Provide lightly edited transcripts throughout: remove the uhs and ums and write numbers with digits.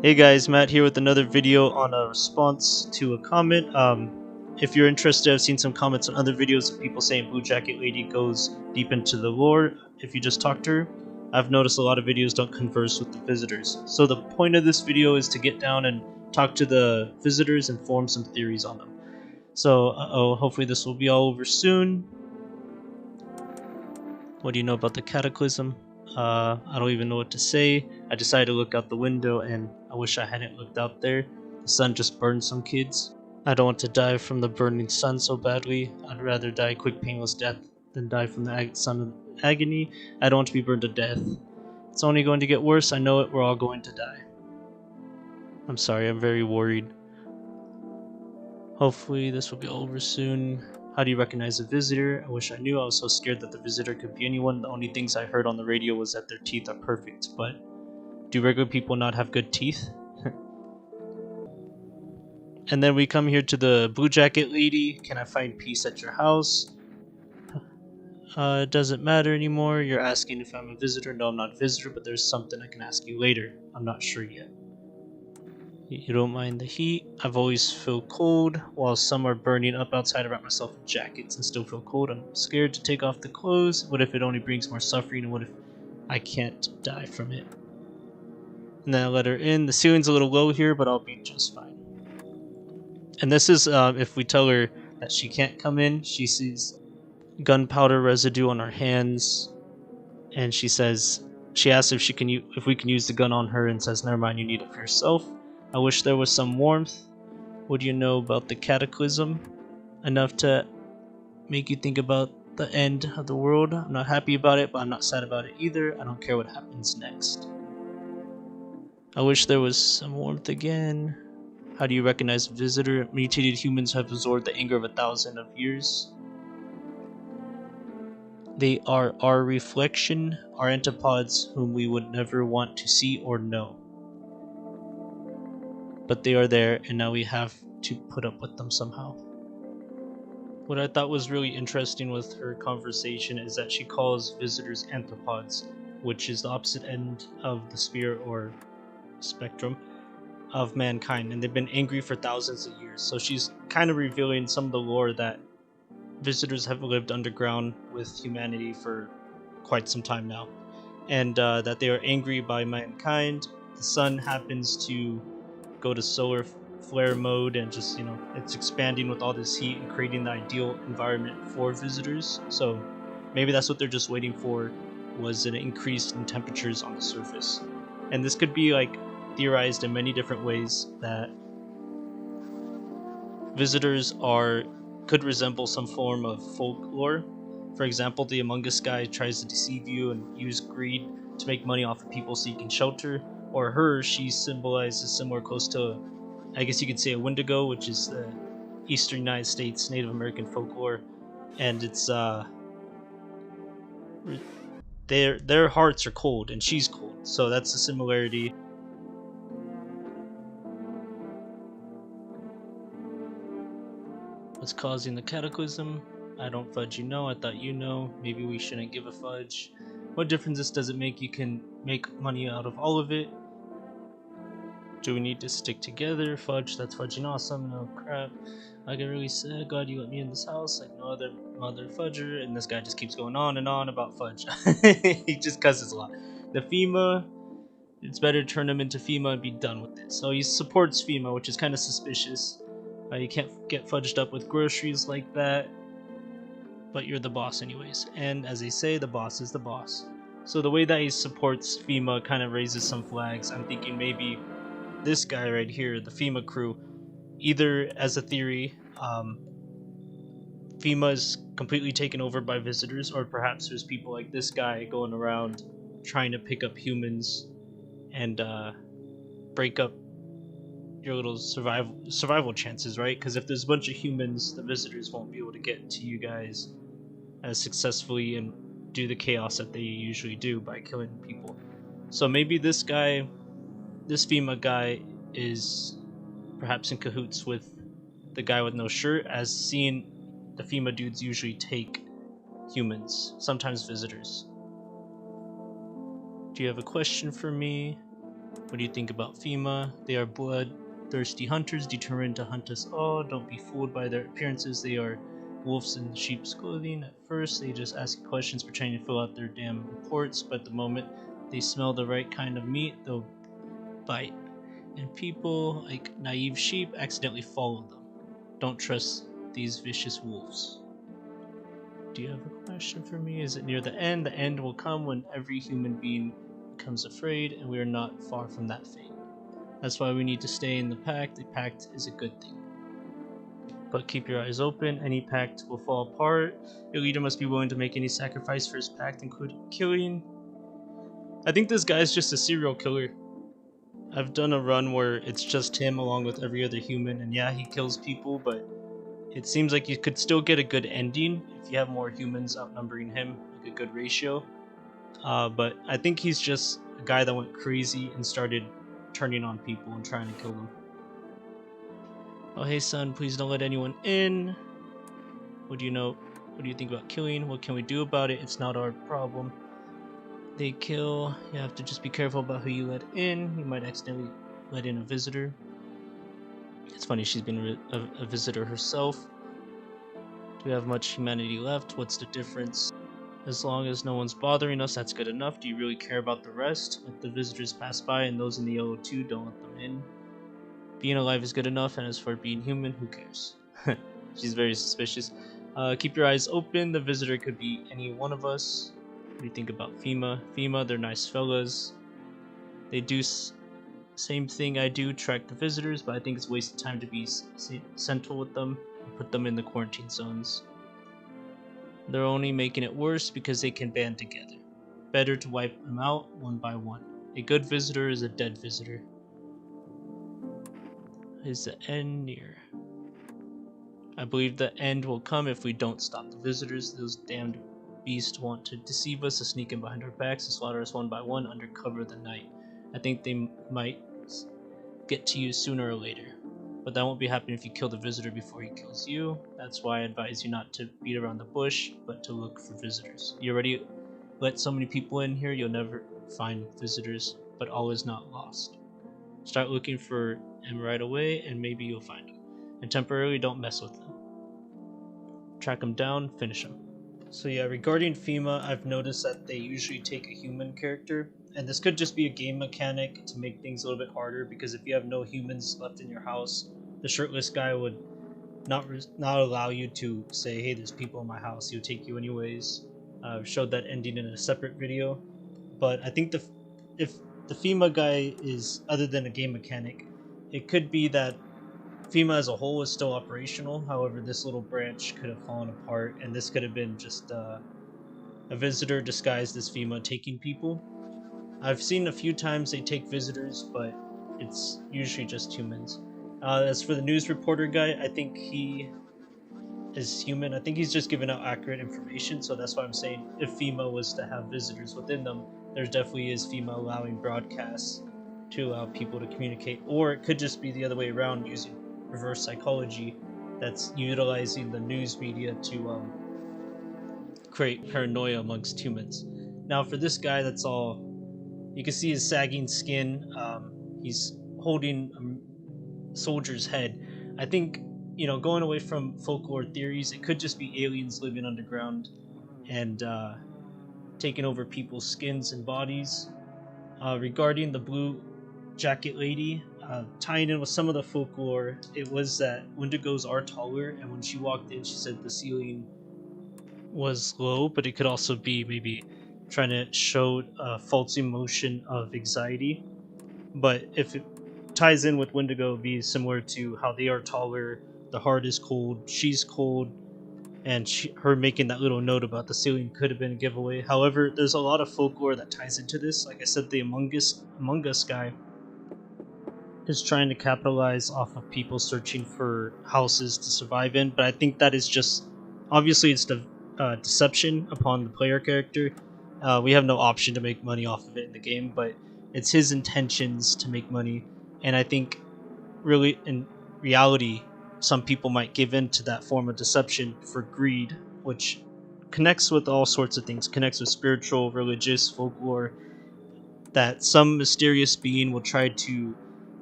Hey guys, Matt here with another video on a response to a comment. If you're interested, I've seen some comments on other videos of people saying Blue Jacket Lady goes deep into the lore if you just talk to her. I've noticed a lot of videos don't converse with the visitors. So the point of this video is to get down and talk to the visitors and form some theories on them. So, hopefully this will be all over soon. What do you know about the Cataclysm? I don't even know what to say. I decided to look out the window and I wish I hadn't looked out there. The sun just burned some kids. I don't want to die from the burning sun so badly. I'd rather die a quick painless death than die from the sun of agony. I don't want to be burned to death. It's only going to get worse, I know it, we're all going to die. I'm sorry, I'm very worried. Hopefully this will be over soon. How do you recognize a visitor? I wish I knew. I was so scared that the visitor could be anyone. The only things I heard on the radio was that their teeth are perfect, but do regular people not have good teeth? And then we come here to the Blue Jacket Lady. Can I find peace at your house? It doesn't matter anymore. You're asking if I'm a visitor. No, I'm not a visitor, but there's something I can ask you later. I'm not sure yet. You don't mind the heat. I've always feel cold. While some are burning up outside, I wrap myself in jackets and still feel cold. I'm scared to take off the clothes. What if it only brings more suffering? And what if I can't die from it? And then I let her in. The ceiling's a little low here, but I'll be just fine. And this is if we tell her that she can't come in. She sees gunpowder residue on her hands, and she asks if we can use the gun on her, and says, "Never mind, you need it for yourself." I wish there was some warmth. What do you know about the Cataclysm? Enough to make you think about the end of the world. I'm not happy about it, but I'm not sad about it either. I don't care what happens next. I wish there was some warmth again. How do you recognize a visitor? Mutated humans have absorbed the anger of 1,000 years. They are our reflection, our antipodes whom we would never want to see or know. But they are there, and now we have to put up with them somehow. What I thought was really interesting with her conversation is that she calls visitors anthropods, which is the opposite end of the sphere or spectrum of mankind, and they've been angry for thousands of years. So she's kind of revealing some of the lore that visitors have lived underground with humanity for quite some time now, and that they are angry by mankind. The sun happens to go to solar flare mode, and just, it's expanding with all this heat and creating the ideal environment for visitors. So maybe that's what they're just waiting for, was an increase in temperatures on the surface. And this could be like theorized in many different ways, that visitors could resemble some form of folklore. For example, the Among Us guy tries to deceive you and use greed to make money off of people seeking shelter. Or she symbolizes somewhere close to, I guess you could say, a Wendigo, which is the eastern United States Native American folklore. And it's their hearts are cold and she's cold, so that's the similarity. What's causing the Cataclysm? I don't fudge, you know. I thought you know. Maybe we shouldn't give a fudge. What difference does it make? You can make money out of all of it. Do we need to stick together? Fudge, that's fudging awesome. No crap. I get really sad. God, you let me in this house like no other mother fudger. And this guy just keeps going on and on about fudge. He just cusses a lot. The FEMA, it's better to turn him into FEMA and be done with it. So he supports FEMA, which is kind of suspicious. You can't get fudged up with groceries like that. But you're the boss anyways. And as they say, the boss is the boss. So the way that he supports FEMA kind of raises some flags. I'm thinking maybe this guy right here, the FEMA crew, either as a theory, FEMA is completely taken over by visitors, or perhaps there's people like this guy going around trying to pick up humans and break up your little survival chances, right? Because if there's a bunch of humans, the visitors won't be able to get to you guys as successfully and do the chaos that they usually do by killing people. So maybe this FEMA guy is perhaps in cahoots with the guy with no shirt, as seeing the FEMA dudes usually take humans, sometimes visitors. Do you have a question for me? What do you think about FEMA? They are bloodthirsty hunters determined to hunt us all. Don't be fooled by their appearances. They are wolves in sheep's clothing. At first, they just ask you questions pretending to fill out their damn reports, but the moment they smell the right kind of meat, they'll bite. And people, like naive sheep, accidentally follow them. Don't trust these vicious wolves. Do you have a question for me? Is it near the end? The end will come when every human being becomes afraid, and we are not far from that fate. That's why we need to stay in the pact. The pact is a good thing. But keep your eyes open. Any pact will fall apart. Your leader must be willing to make any sacrifice for his pact, including killing. I think this guy's just a serial killer. I've done a run where it's just him along with every other human, and yeah, he kills people, but it seems like you could still get a good ending if you have more humans outnumbering him, like a good ratio. But I think he's just a guy that went crazy and started turning on people and trying to kill them. Oh, hey son, please don't let anyone in. What do you know? What do you think about killing? What can we do about it? It's not our problem. They kill. You have to just be careful about who you let in. You might accidentally let in a visitor. It's funny, she's been a visitor herself. Do we have much humanity left? What's the difference? As long as no one's bothering us, that's good enough. Do you really care about the rest? Let the visitors pass by, and those in the yellow too, don't let them in. Being alive is good enough, and as for being human, who cares? She's very suspicious. Keep your eyes open. The visitor could be any one of us. What do you think about FEMA? FEMA, they're nice fellas. They do same thing I do, track the visitors, but I think it's a waste of time to be central with them and put them in the quarantine zones. They're only making it worse because they can band together. Better to wipe them out one by one. A good visitor is a dead visitor. Is the end near? I believe the end will come if we don't stop the visitors. Those damned beasts want to deceive us, to sneak in behind our backs, to slaughter us one by one under cover of the night. I think they might get to you sooner or later. But that won't be happening if you kill the visitor before he kills you. That's why I advise you not to beat around the bush, but to look for visitors. You already let so many people in here, you'll never find visitors, but all is not lost. Start looking for him right away, and maybe you'll find him. And temporarily, don't mess with him. Track him down, finish him. So yeah, regarding FEMA, I've noticed that they usually take a human character, and this could just be a game mechanic to make things a little bit harder, because if you have no humans left in your house, the shirtless guy would not allow you to say, hey, there's people in my house. He would take you anyways. I've showed that ending in a separate video, but I think if the FEMA guy is other than a game mechanic, it could be that FEMA as a whole is still operational. However, this little branch could have fallen apart, and this could have been just a visitor disguised as FEMA taking people. I've seen a few times they take visitors, but it's usually just humans. As for the news reporter guy, I think he is human. I think he's just giving out accurate information, so that's why I'm saying if FEMA was to have visitors within them, there definitely is FEMA allowing broadcasts to allow people to communicate, or it could just be the other way around, using reverse psychology that's utilizing the news media to create paranoia amongst humans. Now for this guy, that's all you can see, his sagging skin. He's holding a soldier's head. I think, going away from folklore theories, it could just be aliens living underground and taking over people's skins and bodies. Regarding the blue jacket lady, tying in with some of the folklore, it was that Wendigos are taller, and when she walked in, she said the ceiling was low, but it could also be maybe trying to show a false emotion of anxiety. But if it ties in with Wendigo, it would be similar to how they are taller, the heart is cold, she's cold, and her making that little note about the ceiling could have been a giveaway. However, there's a lot of folklore that ties into this. Like I said, the Among Us guy is trying to capitalize off of people searching for houses to survive in, but I think that is just, obviously it's the deception upon the player character. We have no option to make money off of it in the game, but it's his intentions to make money, and I think really in reality some people might give in to that form of deception for greed, which connects with all sorts of things, connects with spiritual, religious, folklore. that some mysterious being will try to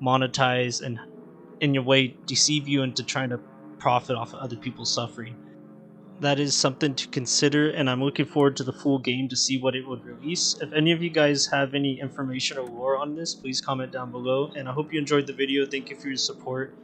monetize and in your way deceive you into trying to profit off of other people's suffering. That is something to consider, and I'm looking forward to the full game to see what it would release. If any of you guys have any information or lore on this, please comment down below, and I hope you enjoyed the video. Thank you for your support.